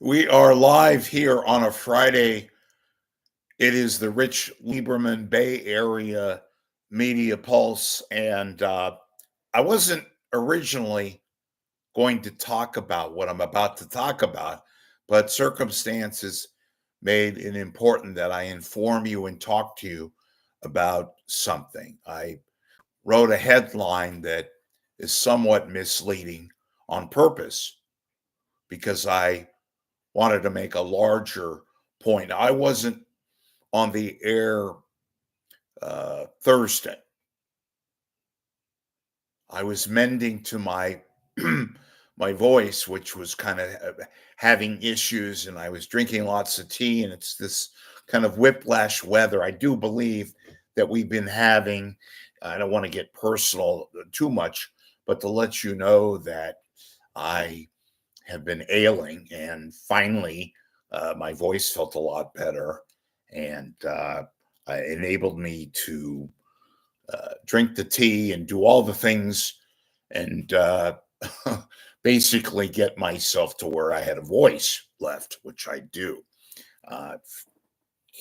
We are live here on a Friday. It is the Rich Lieberman Bay Area Media Pulse. And I wasn't originally going to talk about what I'm about to talk about, but circumstances made it important that I inform you and talk to you about something. I wrote a headline that is somewhat misleading on purpose because I wanted to make a larger point. I wasn't on the air Thursday. I was mending to my my voice, which was kind of having issues, and I was drinking lots of tea, and it's this kind of whiplash weather. I do believe that we've been having. I don't want to get personal too much, but to let you know that I have been ailing, and finally, my voice felt a lot better, and enabled me to drink the tea and do all the things, and basically get myself to where I had a voice left, which I do, uh,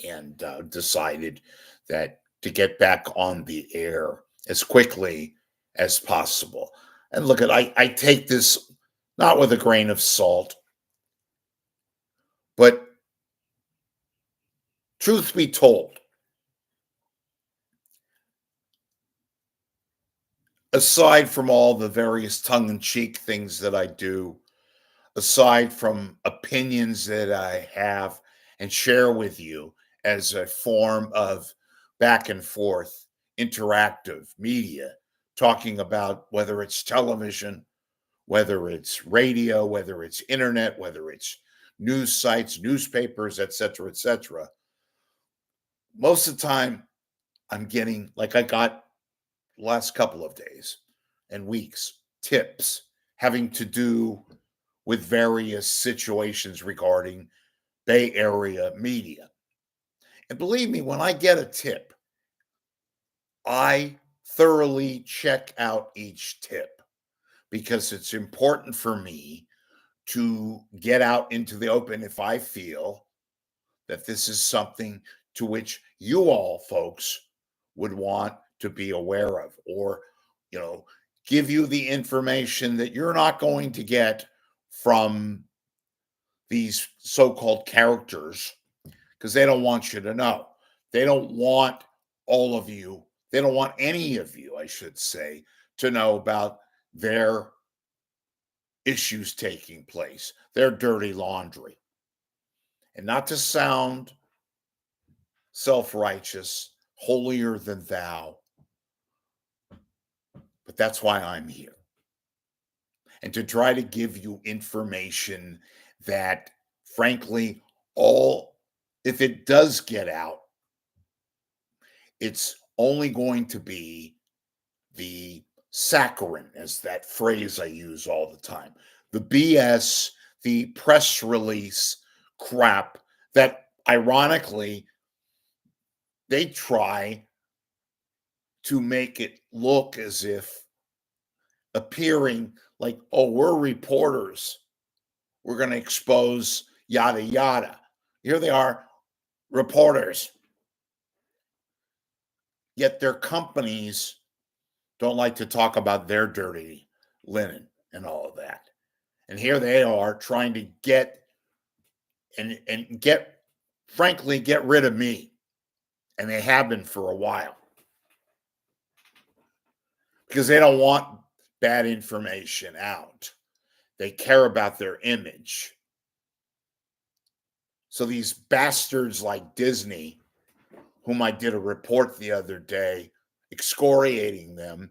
and decided that to get back on the air as quickly as possible. And look at I take this not with a grain of salt, but truth be told, aside from all the various tongue in cheek things that I do, aside from opinions that I have and share with you as a form of back and forth interactive media, talking about whether it's television, whether it's radio, whether it's internet, whether it's news sites, newspapers, etc., etc. Most of the time, I'm getting, like I got last couple of days and weeks, tips having to do with various situations regarding Bay Area media. And believe me, when I get a tip, I thoroughly check out each tip because it's important for me to get out into the open if I feel that this is something to which you all folks would want to be aware of, or you know give you the information that you're not going to get from these so-called characters, because they don't want you to know. They don't want all of you, they don't want any of you, I should say, to know about their issues taking place, their dirty laundry. And not to sound self-righteous, holier than thou, but that's why I'm here. And to try to give you information that, frankly, all if it does get out, it's only going to be the saccharine, as that phrase I use all the time, the BS, the press release crap that ironically they try to make it look as if appearing like, oh, we're reporters, we're going to expose yada yada. Here they are, reporters, yet their companies don't like to talk about their dirty linen and all of that. And here they are trying to get and get, frankly, get rid of me. And they have been for a while because they don't want bad information out. They care about their image. So these bastards like Disney, whom I did a report the other day, excoriating them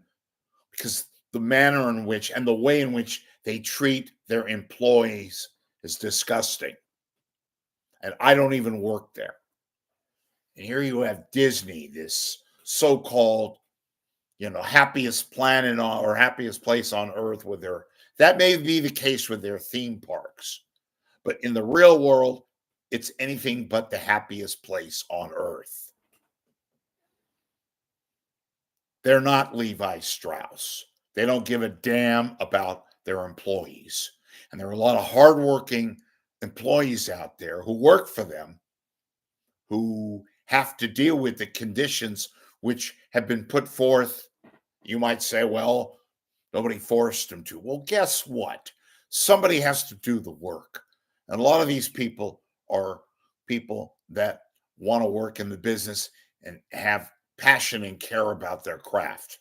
because the manner in which and the way in which they treat their employees is disgusting. And I don't even work there. And here you have Disney, this so-called, happiest planet on or happiest place on earth with their, that may be the case with their theme parks. But in the real world, it's anything but the happiest place on earth. They're not Levi Strauss. They don't give a damn about their employees. And there are a lot of hardworking employees out there who work for them who have to deal with the conditions which have been put forth. You might say, well, nobody forced them to. Well, guess what? Somebody has to do the work. And a lot of these people are people that want to work in the business and have passion and care about their craft.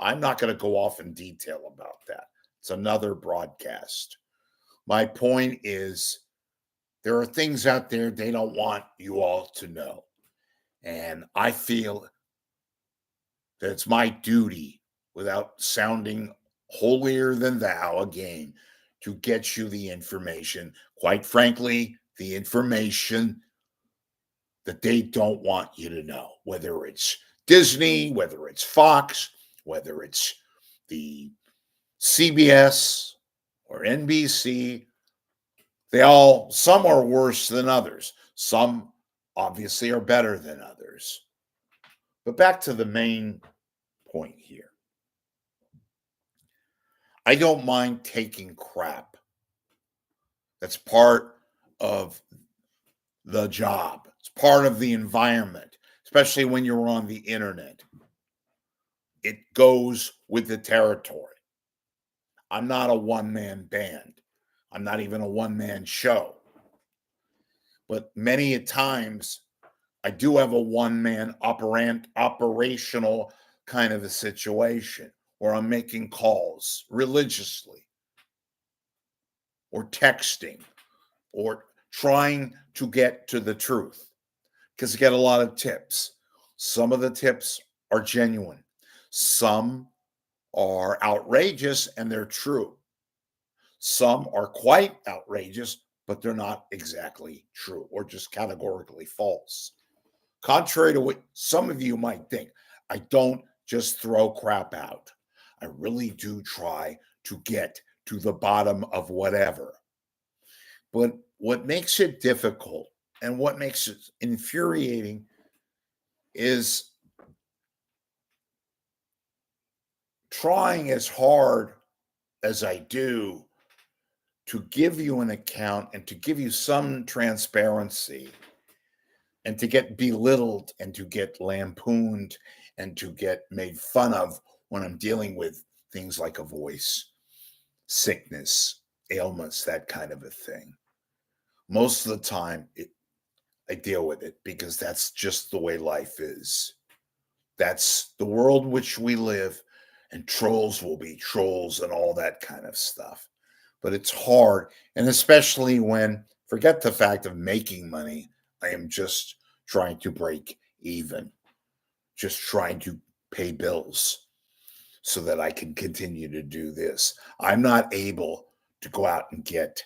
I'm not going to go off in detail about that. It's another broadcast. My point is there are things out there they don't want you all to know. And I feel that it's my duty, without sounding holier than thou again, to get you the information. Quite frankly, the information that they don't want you to know, whether it's Disney, whether it's Fox, whether it's the CBS or NBC. Some are worse than others. Some obviously are better than others. But back to the main point here. I don't mind taking crap. That's part of the job. It's part of the environment, especially when you're on the internet. It goes with the territory. I'm not a one-man band. I'm not even a one-man show. But many a times I do have a one-man operational kind of a situation where I'm making calls religiously or texting or trying to get to the truth, because I get a lot of tips. Some of the tips are genuine. Some are outrageous and they're true. Some are quite outrageous, but they're not exactly true or just categorically false. Contrary to what some of you might think, I don't just throw crap out. I really do try to get to the bottom of whatever. But what makes it difficult and what makes it infuriating is trying as hard as I do to give you an account and to give you some transparency, and to get belittled and to get lampooned and to get made fun of when I'm dealing with things like a voice, sickness, ailments, that kind of a thing. Most of the time, I deal with it because that's just the way life is. That's the world which we live, and trolls will be trolls and all that kind of stuff. But it's hard, and especially when, forget the fact of making money, I am just trying to break even, just trying to pay bills so that I can continue to do this. I'm not able to go out and get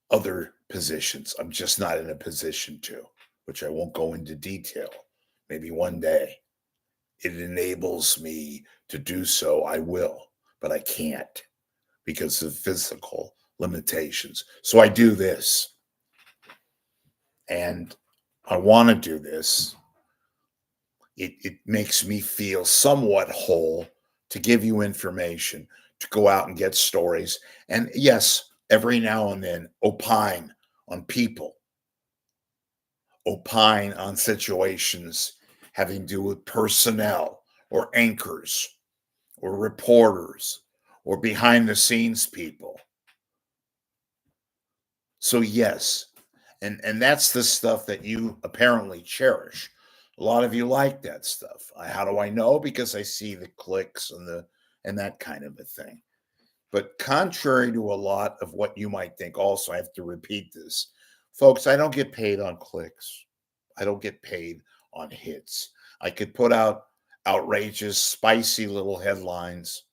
other positions. I'm just not in a position to, which I won't go into detail. Maybe one day it enables me to do so, I will, but I can't because of physical limitations. So I do this, and I want to do this. It makes me feel somewhat whole to give you information, to go out and get stories. And yes, every now and then opine on people, opine on situations having to do with personnel or anchors or reporters or behind the scenes people. So yes, and that's the stuff that you apparently cherish. A lot of you like that stuff. How do I know? Because I see the clicks and that kind of a thing. But contrary to a lot of what you might think, also I have to repeat this. Folks, I don't get paid on clicks. I don't get paid on hits. I could put out outrageous, spicy little headlines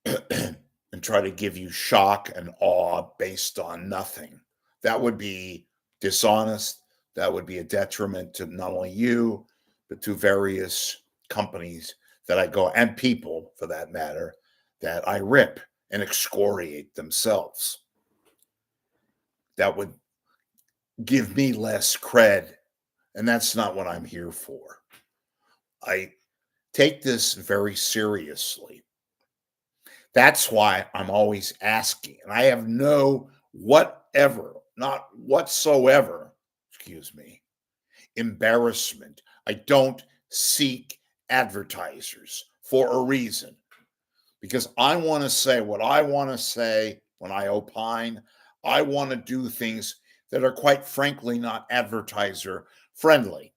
and try to give you shock and awe based on nothing. That would be dishonest. That would be a detriment to not only you, but to various companies that I go, and people for that matter, that I rip and excoriate themselves. That would give me less cred, and that's not what I'm here for. I take this very seriously. That's why I'm always asking, and I have no whatever, not whatsoever, excuse me, embarrassment. I don't seek advertisers for a reason because I want to say what I want to say when I opine. I want to do things that are quite frankly not advertiser friendly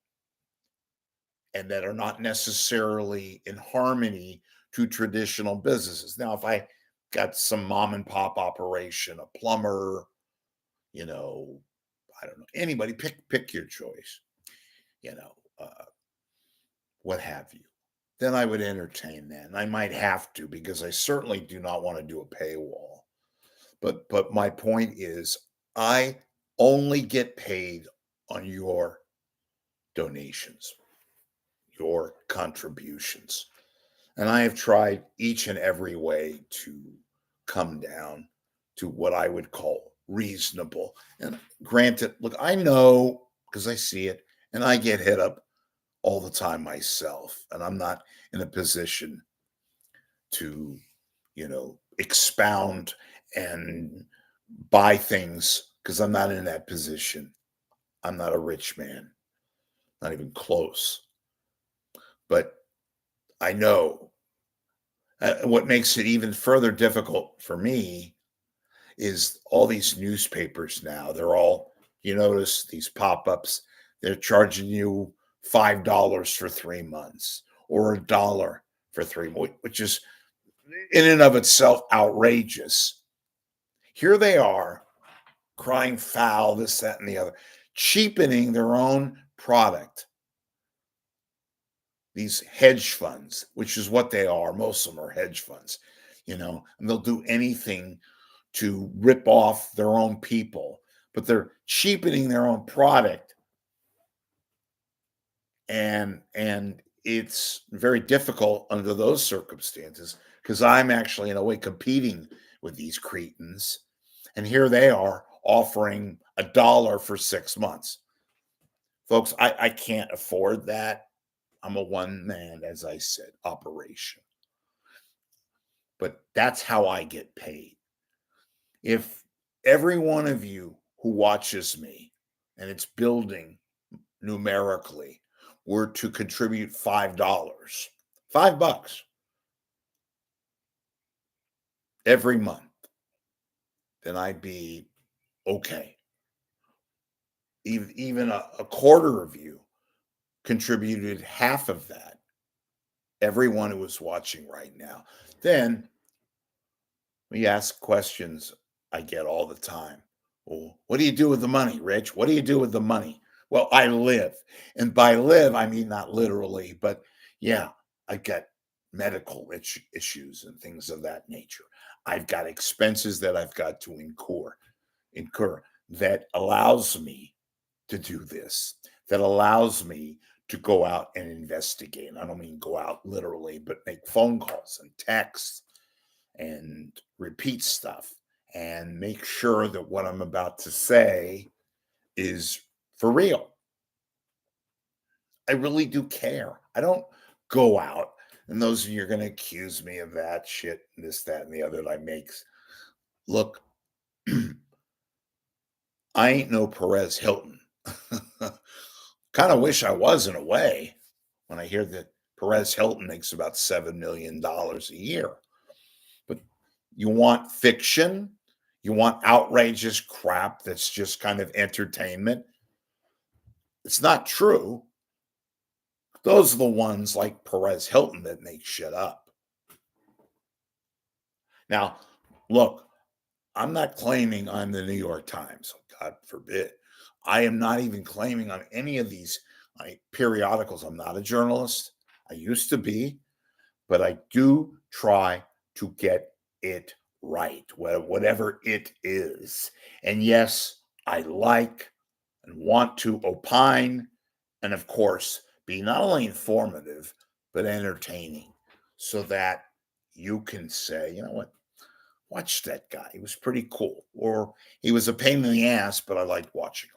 and that are not necessarily in harmony to traditional businesses. Now, if I got some mom and pop operation, a plumber, you know, I don't know, anybody, pick your choice, you know, what have you. Then I would entertain that. And I might have to because I certainly do not want to do a paywall. But my point is I only get paid on your donations, your contributions. And I have tried each and every way to come down to what I would call reasonable. And granted, look, I know because I see it and I get hit up all the time myself. And I'm not in a position to, expound and buy things because I'm not in that position. I'm not a rich man, not even close. But I know what makes it even further difficult for me is all these newspapers now. They're all, you notice these pop ups, they're charging you $5 for 3 months or $1 for 3 months, which is in and of itself outrageous. Here they are crying foul, this, that, and the other, cheapening their own product. These hedge funds, which is what they are, most of them are hedge funds, and they'll do anything to rip off their own people, but they're cheapening their own product. And it's very difficult under those circumstances because I'm actually in a way competing with these cretins. And here they are offering $1 for 6 months. Folks, I can't afford that. I'm a one man, as I said, operation. But that's how I get paid. If every one of you who watches me, and it's building numerically, were to contribute $5, $5 every month, then I'd be okay. Even a quarter of you contributed half of that, everyone who is watching right now, then we ask questions I get all the time. Well, what do you do with the money, Rich? What do you do with the money? Well, I live. And by live, I mean not literally, but yeah, I got medical issues and things of that nature. I've got expenses that I've got to incur that allows me to do this, that allows me to go out and investigate. I don't mean go out literally, but make phone calls and texts and repeat stuff and make sure that what I'm about to say is for real. I really do care. I don't go out, and those of you are going to accuse me of that shit, and this, that, and the other that I make. Look, I ain't no Perez Hilton. Kind of wish I was in a way when I hear that Perez Hilton makes about $7 million a year. But you want fiction? You want outrageous crap that's just kind of entertainment? It's not true. Those are the ones like Perez Hilton that make shit up. Now, look, I'm not claiming I'm the New York Times. God forbid. I am not even claiming on any of these periodicals. I'm not a journalist. I used to be, but I do try to get it right, whatever it is. And yes, I like and want to opine and, of course, be not only informative, but entertaining so that you can say, you know what, watch that guy. He was pretty cool. Or he was a pain in the ass, but I liked watching him.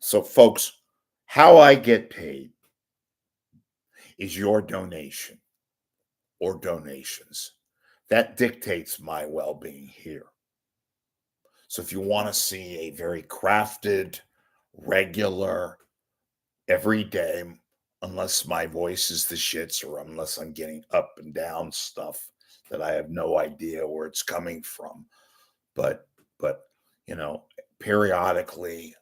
So, folks, how I get paid is your donation or donations. That dictates my well being here. So if you want to see a very crafted, regular, every day, unless my voice is the shits or unless I'm getting up and down stuff that I have no idea where it's coming from. But but you know, periodically,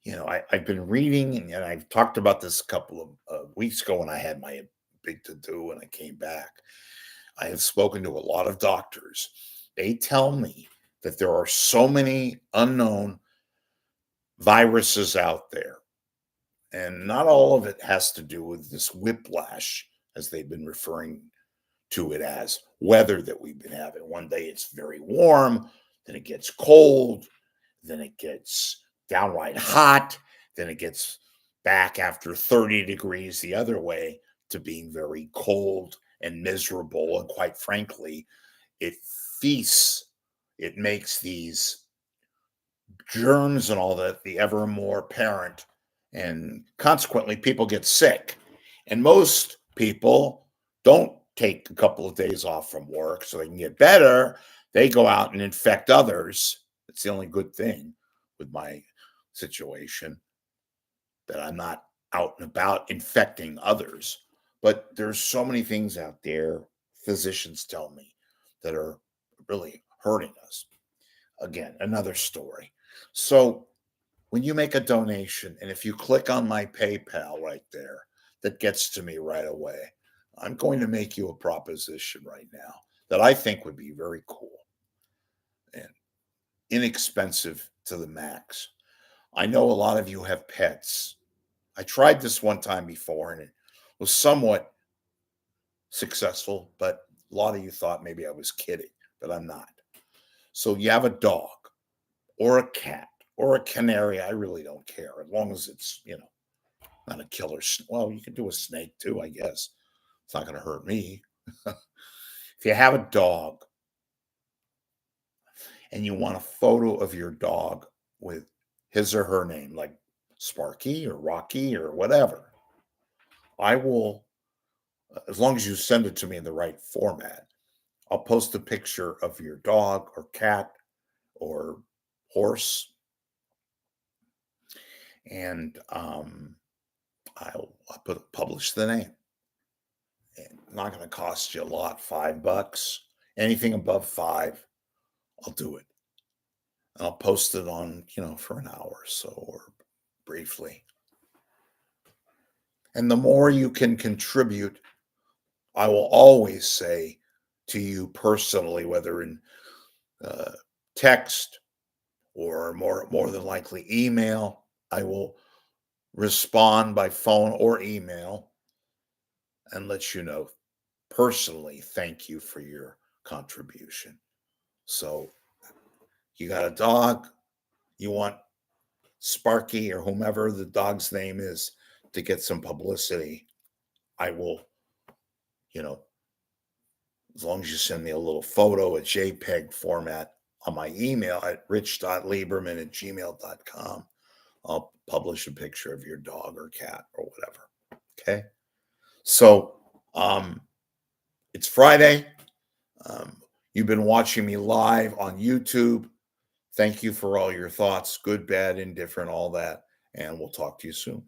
I've been reading and I've talked about this a couple of weeks ago when I had my big to do and I came back. I have spoken to a lot of doctors. They tell me that there are so many unknown viruses out there. And not all of it has to do with this whiplash, as they've been referring to it as weather that we've been having. One day it's very warm, then it gets cold, then it gets downright hot, then it gets back after 30 degrees the other way to being very cold and miserable. And quite frankly, it feasts, it makes these germs and all that the ever more apparent. And consequently, people get sick. And most people don't take a couple of days off from work so they can get better. They go out and infect others. It's the only good thing with my situation that I'm not out and about infecting others. But there's so many things out there, physicians tell me, that are really hurting us. Again, another story. So when you make a donation, and if you click on my PayPal right there, that gets to me right away. I'm going to make you a proposition right now that I think would be very cool and inexpensive to the max. I know a lot of you have pets. I tried this one time before and it was somewhat successful, but a lot of you thought maybe I was kidding, but I'm not. So you have a dog or a cat or a canary. I really don't care as long as it's, not a killer. Well, you can do a snake too, I guess. It's not going to hurt me. If you have a dog and you want a photo of your dog with his or her name, like Sparky or Rocky or whatever, I will, as long as you send it to me in the right format, I'll post a picture of your dog or cat or horse, and I'll publish the name. And not going to cost you a lot, $5. Anything above five, I'll do it. And I'll post it on, for an hour or so or briefly. And the more you can contribute, I will always say to you personally, whether in uh, text or more than likely email, I will respond by phone or email and let you know personally, thank you for your contribution. So you got a dog, you want Sparky or whomever the dog's name is to get some publicity, I will, you know, as long as you send me a little photo, a JPEG format on my email at rich.lieberman@gmail.com, I'll publish a picture of your dog or cat or whatever. Okay. So it's Friday. You've been watching me live on YouTube. Thank you for all your thoughts, good, bad, indifferent, all that. And we'll talk to you soon.